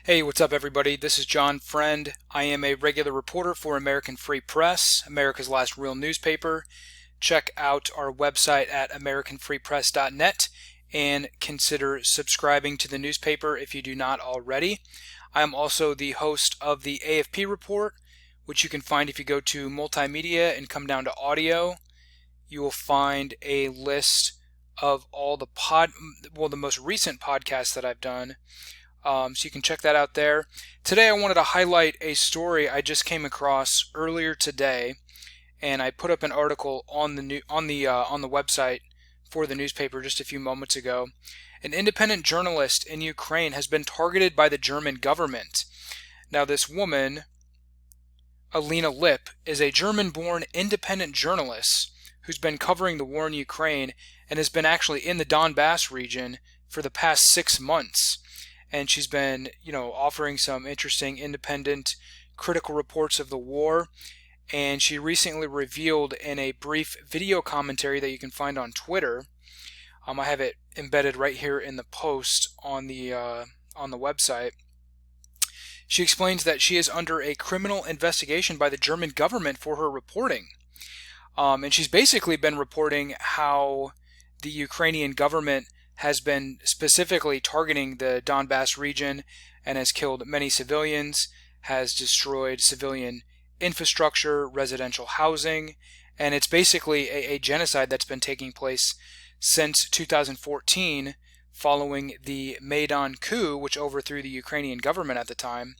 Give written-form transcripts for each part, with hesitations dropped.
Hey, what's up, everybody? This is John Friend. I am a regular reporter for American Free Press, America's last real newspaper. Check out our website at AmericanFreePress.net and consider subscribing to the newspaper if you do not already. I am also the host of the AFP Report, which you can find if you go to Multimedia and come down to Audio. You will find a list of all the most recent podcasts that I've done. So you can check that out there. Today I wanted to highlight a story I just came across earlier today, and I put up an article on the website for the newspaper just a few moments ago. An independent journalist in Ukraine has been targeted by the German government. Now, this woman, Alina Lipp, is a German-born independent journalist who's been covering the war in Ukraine and has been actually in the Donbass region for the past 6 months. And she's been, offering some interesting, independent, critical reports of the war. And she recently revealed in a brief video commentary that you can find on Twitter. I have it embedded right here in the post on the website. She explains that she is under a criminal investigation by the German government for her reporting. And she's basically been reporting how the Ukrainian government has been specifically targeting the Donbass region and has killed many civilians, has destroyed civilian infrastructure, residential housing, and it's basically a genocide that's been taking place since 2014 following the Maidan coup, which overthrew the Ukrainian government at the time.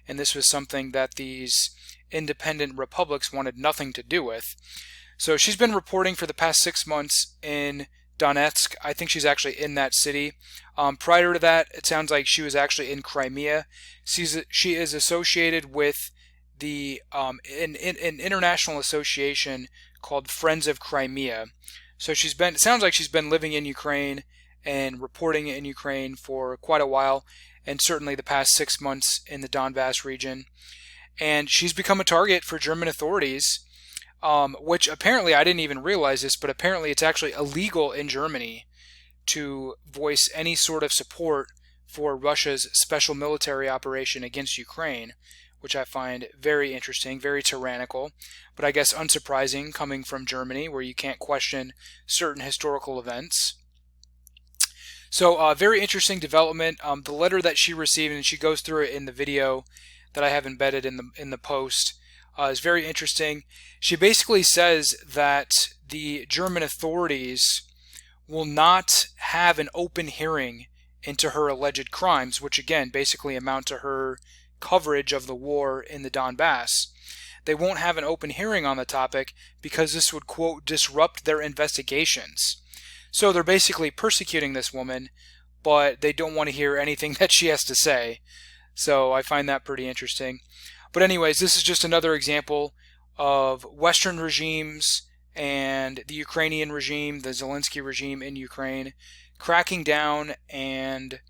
And this was something that these independent republics wanted nothing to do with. So she's been reporting for the past 6 months in Donetsk. I think she's actually in that city. Prior to that, it sounds like she was actually in Crimea. She is associated with the an international association called Friends of Crimea. So it sounds like she's been living in Ukraine and reporting in Ukraine for quite a while, and certainly the past 6 months in the Donbass region. And she's become a target for German authorities. Which apparently, I didn't even realize this, but apparently it's actually illegal in Germany to voice any sort of support for Russia's special military operation against Ukraine, which I find very interesting, very tyrannical, but I guess unsurprising coming from Germany, where you can't question certain historical events. So, very interesting development. The letter that she received, and she goes through it in the video that I have embedded in the post, is very interesting. She basically says that the German authorities will not have an open hearing into her alleged crimes, which again basically amount to her coverage of the war in the Donbass. They won't have an open hearing on the topic because this would, quote, disrupt their investigations. So they're basically persecuting this woman, but they don't want to hear anything that she has to say. So I find that pretty interesting. But anyways, this is just another example of Western regimes and the Ukrainian regime, the Zelensky regime in Ukraine, cracking down and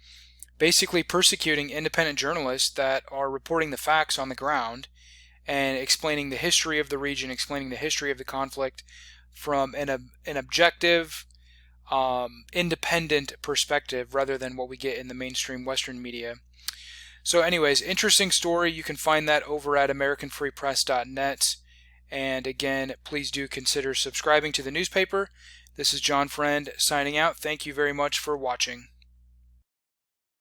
basically persecuting independent journalists that are reporting the facts on the ground and explaining the history of the region, explaining the history of the conflict from an objective, independent perspective rather than what we get in the mainstream Western media. So anyways, interesting story. You can find that over at AmericanFreePress.net. And again, please do consider subscribing to the newspaper. This is John Friend signing out. Thank you very much for watching.